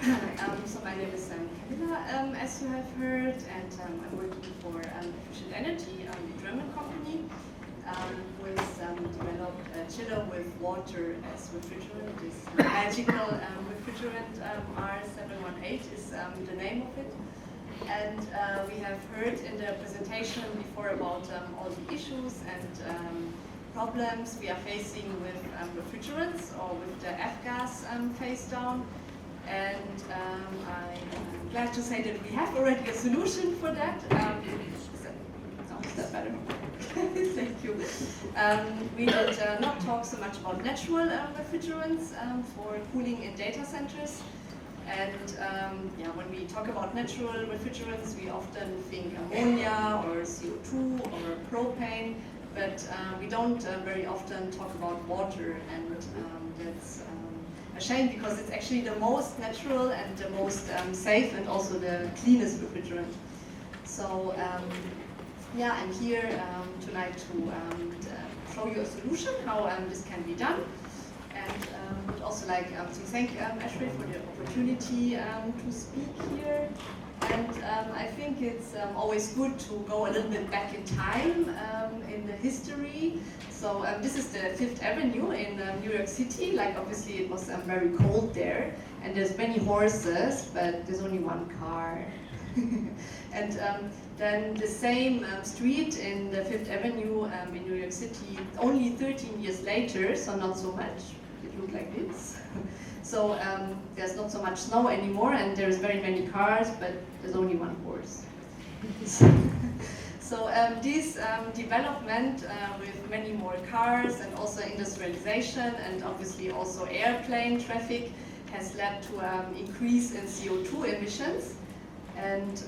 So my name is Kamila, as you have heard, and I'm working for Efficient Energy, a German company, with developed a chiller with water as refrigerant. This magical refrigerant R718 is the name of it. And we have heard in the presentation before about all the issues and problems we are facing with refrigerants or with the F-gas phase down. And I'm glad to say that we have already a solution for that. Is that better? Thank you. We did not talk so much about natural refrigerants for cooling in data centers. And yeah, when we talk about natural refrigerants, we often think ammonia or CO2 or propane, but we don't very often talk about water, and that's a shame because it's actually the most natural and the most safe and also the cleanest refrigerant. So yeah, I'm here tonight to show you a solution, how this can be done. And would also like to thank Ashray for the opportunity to speak here. And I think it's always good to go a little bit back in time in the history. So this is the Fifth Avenue in New York City. Like obviously it was very cold there, and there's many horses, but there's only one car. And then the same street in the Fifth Avenue in New York City, only 13 years later, so not so much. It looked like this. So there's not so much snow anymore, and there's very many cars, but there's only one horse. So this development with many more cars and also industrialization and obviously also airplane traffic has led to an increase in CO2 emissions. And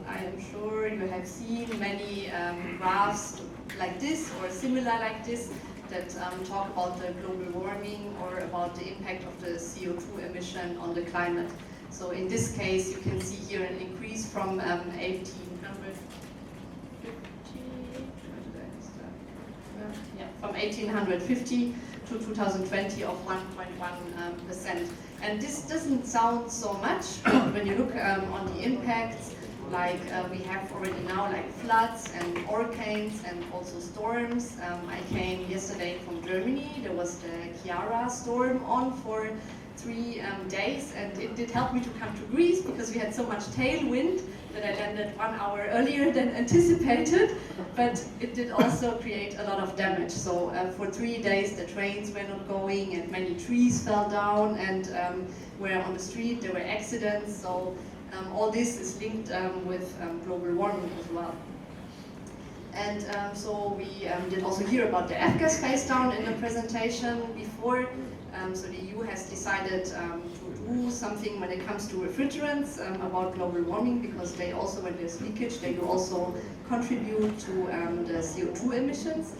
I am sure you have seen many graphs like this or similar like this that talk about the global warming or about the impact of the CO2 emission on the climate. So in this case, you can see here an increase from 1850 to 2020 of 1.1%. And this doesn't sound so much, but when you look on the impacts, like we have already now like floods and hurricanes and also storms. I came yesterday from Germany. There was the Chiara storm on for 3 days, and it did help me to come to Greece because we had so much tailwind that I landed 1 hour earlier than anticipated, but it did also create a lot of damage. So for 3 days the trains were not going and many trees fell down and were on the street, there were accidents. So all this is linked with global warming as well. And so we did also hear about the F-gas phase down in the presentation before. So the EU has decided to do something when it comes to refrigerants about global warming, because they also, when there's leakage, they do also contribute to the CO2 emissions.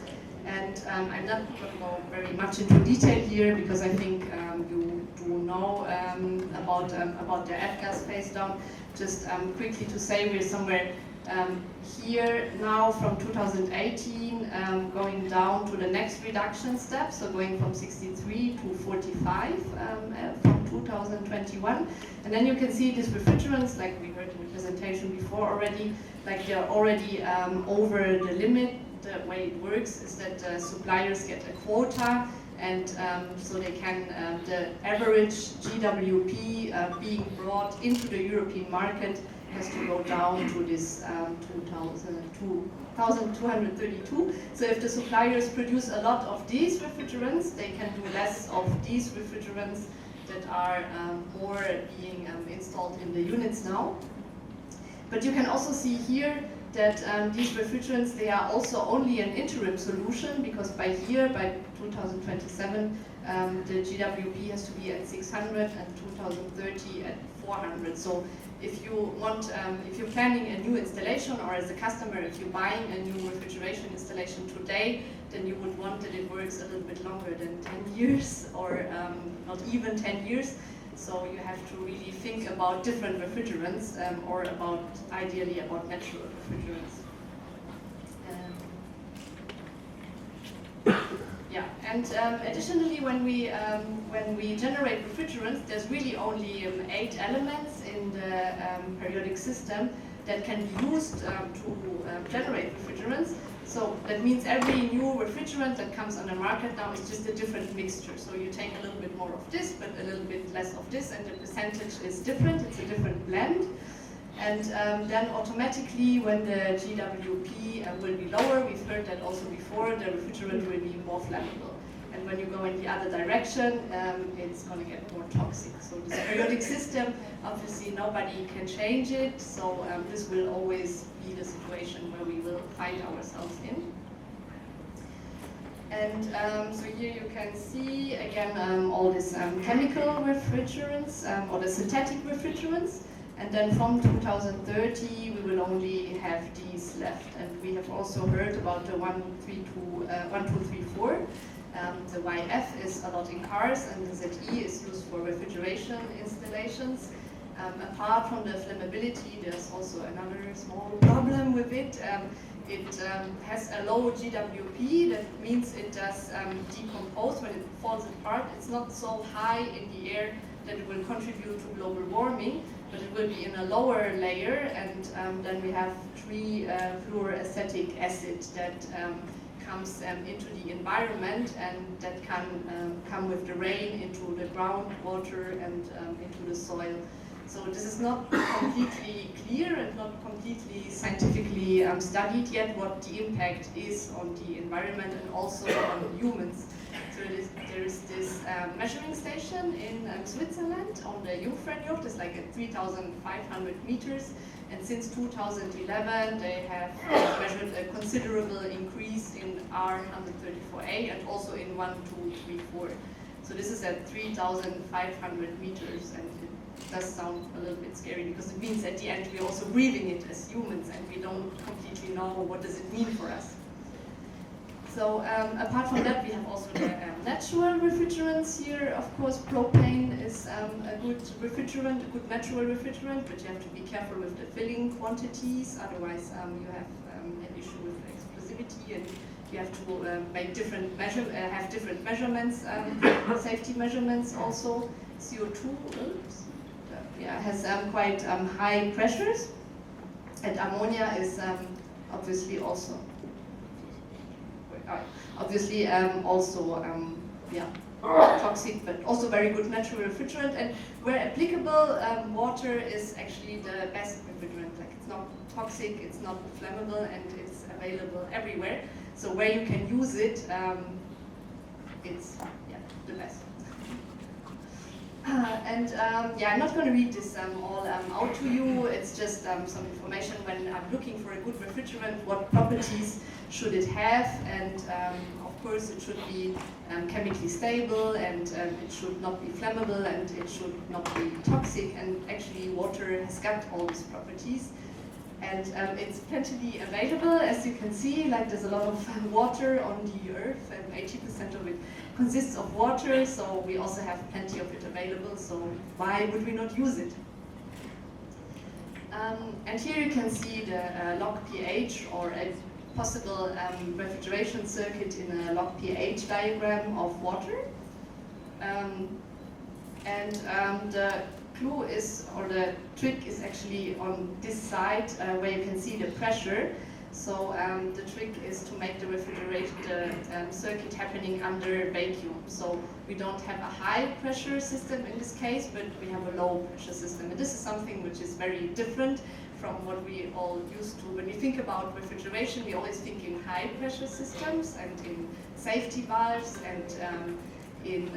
And I'm not going to go very much into detail here because I think you do know about the F-gas phase down. Just quickly to say, we're somewhere here now from 2018 going down to the next reduction step, so going from 63 to 45 from 2021. And then you can see these refrigerants, like we heard in the presentation before already, like they're already over the limit. The way it works is that suppliers get a quota, and so they can, the average GWP being brought into the European market has to go down to this 2,232. So if the suppliers produce a lot of these refrigerants, they can do less of these refrigerants that are more being installed in the units now. But you can also see here that these refrigerants, they are also only an interim solution, because by year, by 2027, the GWP has to be at 600 and 2030 at 400. So if you want, if you're planning a new installation, or as a customer, if you're buying a new refrigeration installation today, then you would want that it works a little bit longer than 10 years, or not even 10 years. So you have to really think about different refrigerants, or ideally about natural refrigerants. Yeah, And additionally, when we generate refrigerants, there's really only 8 elements in the periodic system that can be used to generate refrigerants. So that means every new refrigerant that comes on the market now is just a different mixture. So you take a little bit more of this, but a little bit less of this, and the percentage is different. It's a different blend. And then automatically, when the GWP will be lower, we've heard that also before, the refrigerant will be more flammable. And when you go in the other direction, it's going to get more toxic. So this periodic system, obviously nobody can change it. So this will always be the situation where we will find ourselves in. And so here you can see, again, all these chemical refrigerants, or the synthetic refrigerants. And then from 2030, we will only have these left. And we have also heard about the 1234. The YF is a lot in cars, and the ZE is used for refrigeration installations. Apart from the flammability, there's also another small problem with it. It has a low GWP, that means it does decompose when it falls apart. It's not so high in the air that it will contribute to global warming, but it will be in a lower layer, and then we have fluoroacetic acid that comes into the environment, and that can come with the rain into the groundwater and into the soil. So this is not completely clear and not completely scientifically studied yet what the impact is on the environment and also on humans. So there is this measuring station in Switzerland on the Jungfraujoch. It's like at 3,500 meters. And since 2011, they have measured a considerable increase in R134A and also in 1234. So this is at 3,500 meters, and it does sound a little bit scary because it means at the end we're also breathing it as humans, and we don't completely know what does it mean for us. So apart from that, we have also the natural refrigerants here. Of course, propane is a good refrigerant, a good natural refrigerant, but you have to be careful with the filling quantities. Otherwise, you have an issue with explosivity, and you have to make different have different measurements, safety measurements also. CO2 has quite high pressures, and ammonia is obviously also. Also toxic, but also very good natural refrigerant. And where applicable, water is actually the best refrigerant. Like, it's not toxic, it's not flammable, and it's available everywhere. So where you can use it, it's the best. I'm not going to read this all out to you. It's just some information when I'm looking for a good refrigerant, what properties should it have, and of course it should be chemically stable, and it should not be flammable, and it should not be toxic, and actually water has got all these properties. And it's plentifully available, as you can see. Like, there's a lot of water on the earth, and 80% of it consists of water, so we also have plenty of it available, so why would we not use it? And here you can see the log pH, or a possible refrigeration circuit in a log pH diagram of water. The clue is, or the trick is actually on this side where you can see the pressure. So the trick is to make the circuit happening under vacuum. So we don't have a high pressure system in this case, but we have a low pressure system. And this is something which is very different from what we all used to. When we think about refrigeration, we always think in high pressure systems and in safety valves and in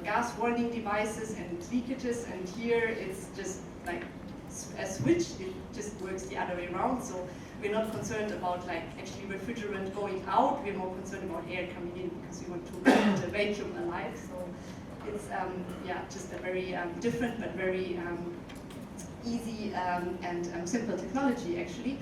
gas warning devices and leakages. And here it's just like a switch, it just works the other way around. So we're not concerned about like actually refrigerant going out, we're more concerned about air coming in because we want to keep the vacuum alive. So it's just a very different but very easy and simple technology actually.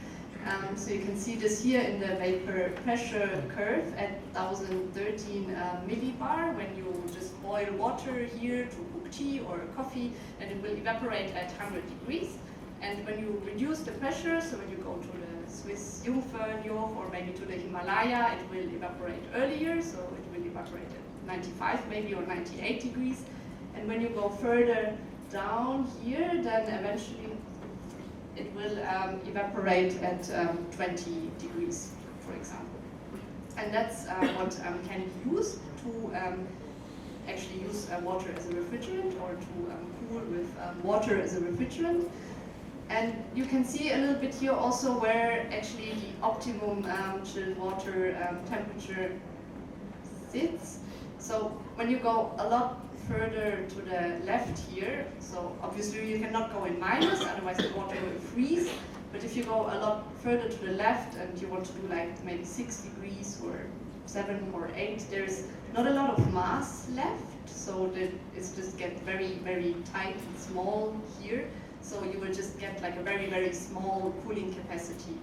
So you can see this here in the vapor pressure curve at 1013 millibar. When you just boil water here to cook tea or coffee, then it will evaporate at 100 degrees. And when you reduce the pressure, so when you go to the Swiss Jungfernjoch or maybe to the Himalaya, it will evaporate earlier, so it will evaporate at 95 maybe or 98 degrees. And when you go further down here, then eventually it will evaporate at 20 degrees, for example. And that's what can be used to actually use water as a refrigerant, or to cool with water as a refrigerant. And you can see a little bit here also where actually the optimum chilled water temperature sits. So when you go a lot further to the left here, so obviously you cannot go in minus, otherwise the water will freeze. But if you go a lot further to the left and you want to do like maybe 6 degrees or 7 or 8, there's not a lot of mass left, so that it's just get very, very tight and small here. So you will just get like a very, very small cooling capacity,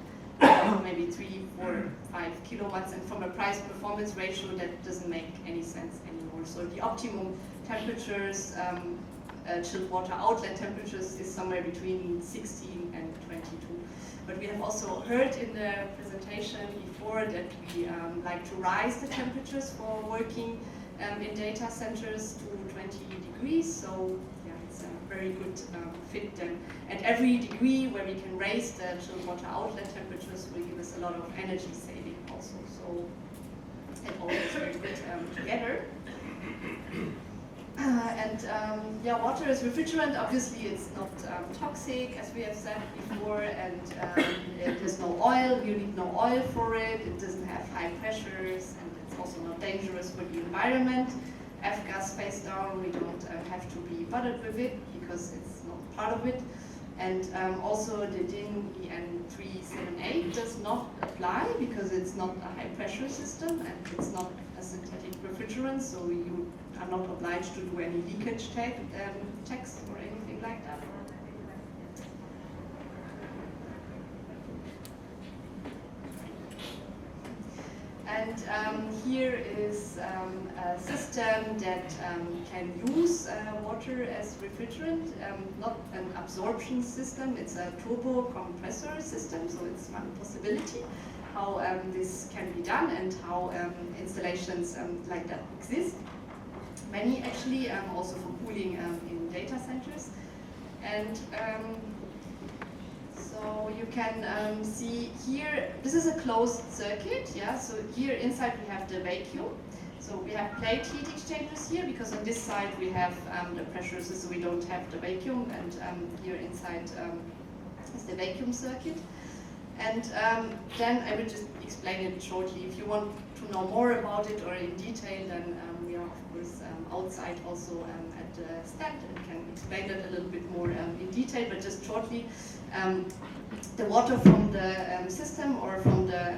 maybe 3, 4, 5 kilowatts, and from a price-performance ratio that doesn't make any sense anymore. So the optimum temperatures, chilled water outlet temperatures, is somewhere between 16 and 22. But we have also heard in the presentation before that we like to rise the temperatures for working in data centers to 20 degrees. So yeah, it's a very good fit then. And every degree where we can raise the chilled water outlet temperatures will give us a lot of energy saving also. So it all is very good together. Yeah, water is refrigerant. Obviously, it's not toxic, as we have said before, and there's no oil. You need no oil for it. It doesn't have high pressures, and it's also not dangerous for the environment. F-gas phase down, we don't have to be bothered with it because it's not part of it. And also the DIN EN 378 does not apply because it's not a high pressure system and it's not a synthetic refrigerant, so you are not obliged to do any leakage checks or anything like that. And here is a system that can use water as refrigerant, not an absorption system, it's a turbo compressor system, so it's one possibility how this can be done and how installations like that exist. Many actually, also for cooling in data centers. And so you can see here, this is a closed circuit, yeah, so here inside we have the vacuum. So we have plate heat exchangers here because on this side we have the pressure system, so we don't have the vacuum, and here inside is the vacuum circuit. And then I will just explain it shortly. If you want to know more about it or in detail, then we are of course outside also at the stand and can explain that a little bit more in detail, but just shortly. The water from the system or from the,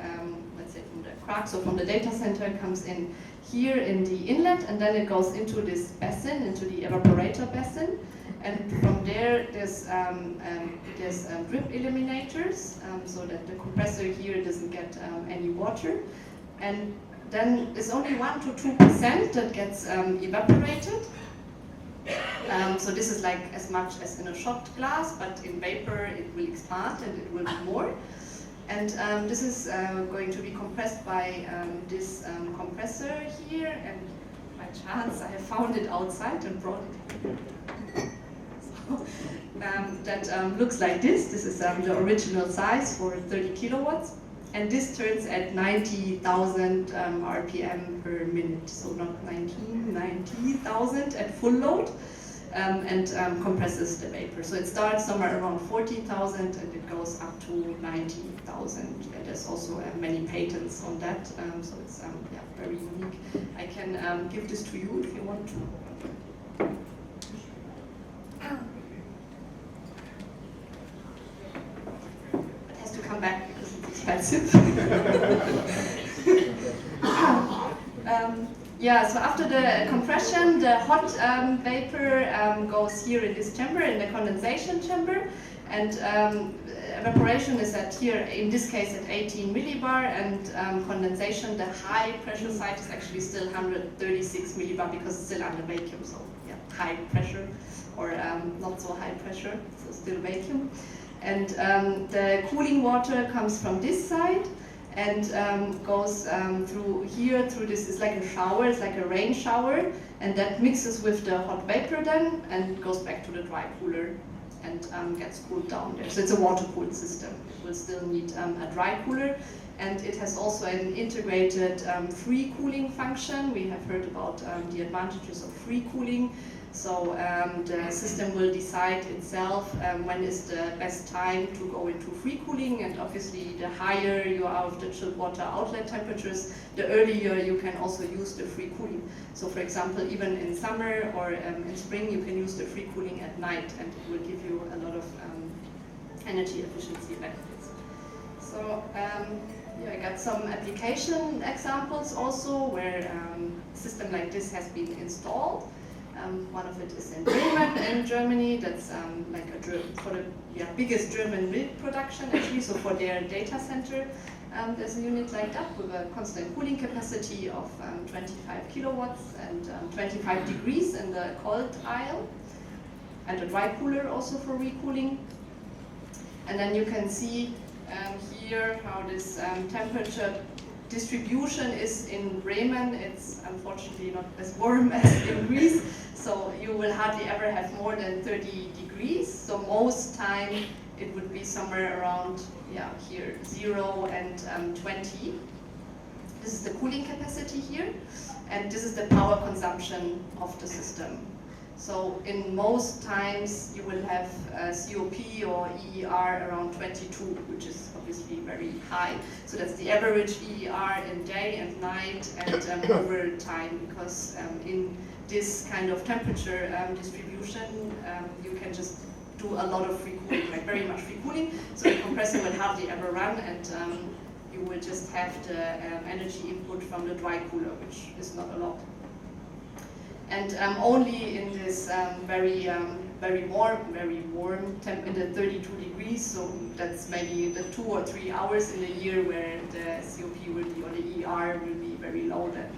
let's say from the crack, so from the data center, comes in here in the inlet, and then it goes into this basin, into the evaporator basin. And from there, there's drip eliminators, so that the compressor here doesn't get any water. And then there's only 1 to 2% that gets evaporated. So this is like as much as in a shot glass, but in vapor it will expand and it will be more. And this is going to be compressed by this compressor here, and by chance I have found it outside and brought it. That looks like this. This is the original size for 30 kilowatts. And this turns at 90,000 RPM per minute, so not 90,000 at full load, and compresses the vapor. So it starts somewhere around 40,000 and it goes up to 90,000. There's also many patents on that, so it's yeah, very unique. I can give this to you if you want to. It has to come back because it's expensive. Yeah, so after the compression, the hot vapor goes here in this chamber, in the condensation chamber, and evaporation is at here, in this case at 18 millibar, and condensation, the high pressure side is actually still 136 millibar because it's still under vacuum, so yeah, high pressure, or not so high pressure, so still vacuum. And the cooling water comes from this side and goes through here, through this, it's like a shower, it's like a rain shower, and that mixes with the hot vapor then and goes back to the dry cooler and gets cooled down there. So it's a water-cooled system. It will still need a dry cooler, and it has also an integrated free cooling function. We have heard about the advantages of free cooling. So the system will decide itself when is the best time to go into free cooling, and obviously the higher you are of the chilled water outlet temperatures, the earlier you can also use the free cooling. So for example, even in summer or in spring, you can use the free cooling at night, and it will give you a lot of energy efficiency benefits. So yeah, I got some application examples also where a system like this has been installed. One of it is in Bremen in Germany. That's like for the biggest German milk production actually. So for their data center, there's a unit like that with a constant cooling capacity of 25 kilowatts and 25 degrees in the cold aisle, and a dry cooler also for recooling. And then you can see here how this temperature distribution is in Bremen. It's unfortunately not as warm as in Greece, so you will hardly ever have more than 30 degrees. So most time it would be somewhere around, here, 0 and 20. This is the cooling capacity here, and this is the power consumption of the system. So in most times you will have COP or EER around 22, which is obviously very high. So that's the average EER in day and night and over time, because in this kind of temperature distribution, you can just do a lot of free cooling, like very much free cooling. So the compressor will hardly ever run, and you will just have the energy input from the dry cooler, which is not a lot. And only in this very warm temp in the 32 degrees, so that's maybe the 2 or 3 hours in the year where the COP will be, or the ER will be very low then.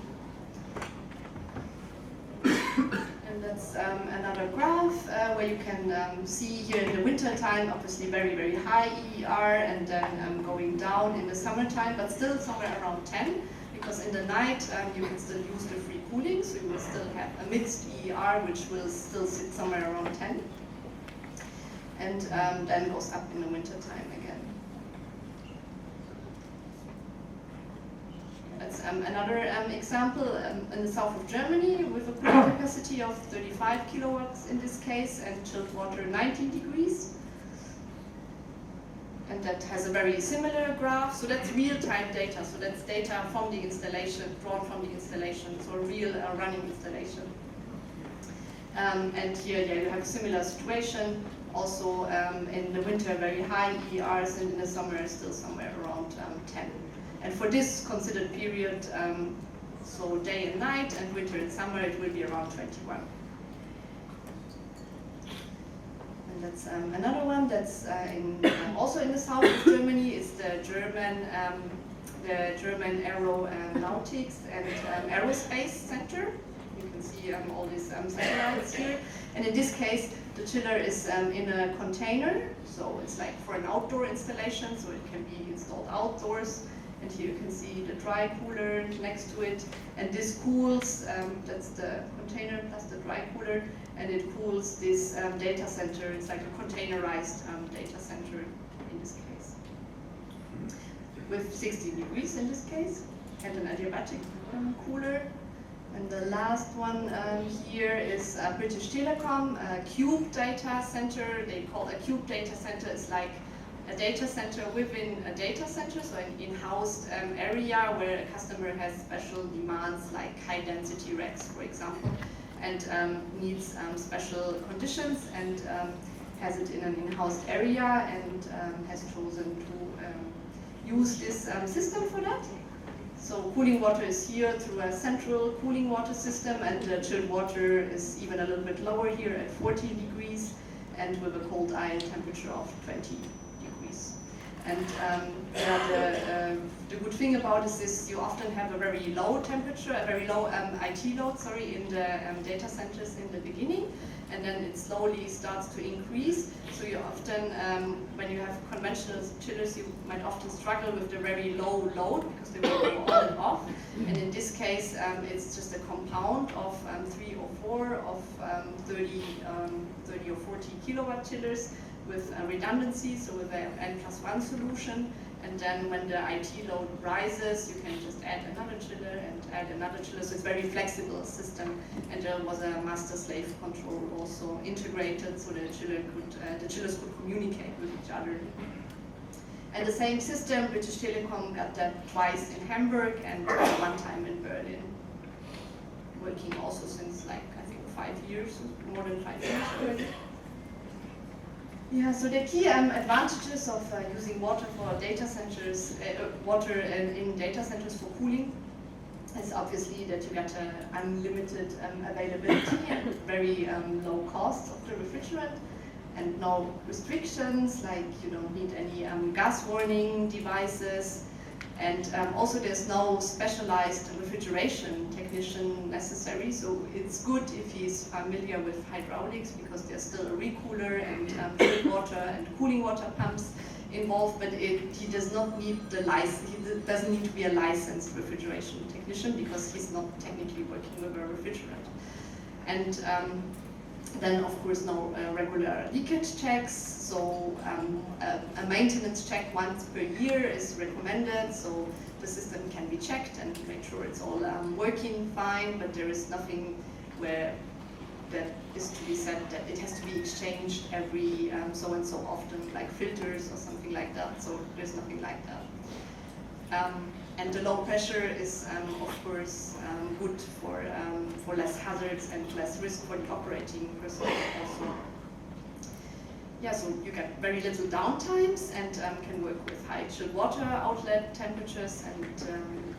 And that's another graph where you can see here in the winter time, obviously very high ER, and then going down in the summertime, but still somewhere around 10. Because in the night you can still use the free cooling, so you will still have a mixed ER, which will still sit somewhere around 10, and then goes up in the winter time again. That's another example in the south of Germany with a cooling capacity of 35 kilowatts in this case, and chilled water 19 degrees. And that has a very similar graph. So that's real-time data. So that's data from the installation, drawn from the installation, so a real running installation. And here, you have a similar situation. Also in the winter, very high ERs, and in the summer, still somewhere around 10. And for this considered period, so day and night, and winter and summer, it will be around 21. And that's another one that's also in the south of Germany. Is the German Aeronautics and Aerospace Center. You can see all these satellites here. And in this case, the chiller is in a container, so it's like for an outdoor installation, so it can be installed outdoors. And here you can see the dry cooler next to it, and this cools, that's the container plus the dry cooler, and it cools this data center. It's like a containerized data center in this case, with 60 degrees in this case, and an adiabatic cooler. And the last one here is British Telecom, a cube data center. They call a cube data center is like a data center within a data center, so an in-house area where a customer has special demands like high density racks, for example, and needs special conditions, and has it in an in-house area, and has chosen to use this system for that. So cooling water is here through a central cooling water system, and the chilled water is even a little bit lower here at 40 degrees, and with a cold aisle temperature of 20 degrees. And the good thing about this is you often have a very low temperature, a very low IT load, in the data centers in the beginning. and then it slowly starts to increase. So you often, when you have conventional chillers, you might often struggle with the very low load because they will go on and off. And in this case, it's just a compound of 3 or 4 of 30 or 40 kilowatt chillers with redundancy, so with an N+1 solution. And then when the IT load rises, you can just add another chiller and add another chiller. So it's a very flexible system. And there was a master-slave control also integrated, so the chillers could communicate with each other. And the same system, British Telecom got that twice in Hamburg and one time in Berlin. Working also since like, I think 5 years, more than 5 years already. Yeah, so the key advantages of using water for data centers, water in data centers for cooling, is obviously that you get unlimited availability and very low cost of the refrigerant, and no restrictions, like you don't need any gas warning devices, and also there's no specialized refrigeration technician necessary, so it's good if he's familiar with hydraulics because there's still a recooler and chilled water and cooling water pumps involved, but he does not need the license. He doesn't need to be a licensed refrigeration technician because he's not technically working with a refrigerant. And then, of course, no regular leakage checks. So a maintenance check once per year is recommended. So the system can be checked and make sure it's all working fine. But there is nothing where that is to be said that it has to be exchanged every so and so often, like filters or something like that. So there's nothing like that. And the low pressure is, of course, good for less hazards and less risk for the operating personnel also. Yeah, so you get very little downtimes and can work with high chilled water outlet temperatures, and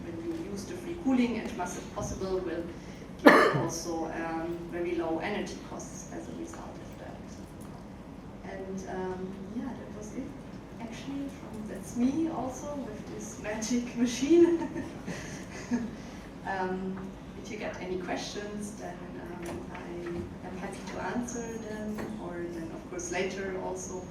when you use the free cooling as much as possible, will give you also very low energy costs as a result of that. And yeah, that was it. Actually, that's me also with this magic machine. If you get any questions, then I am happy to answer them, or then of course later also.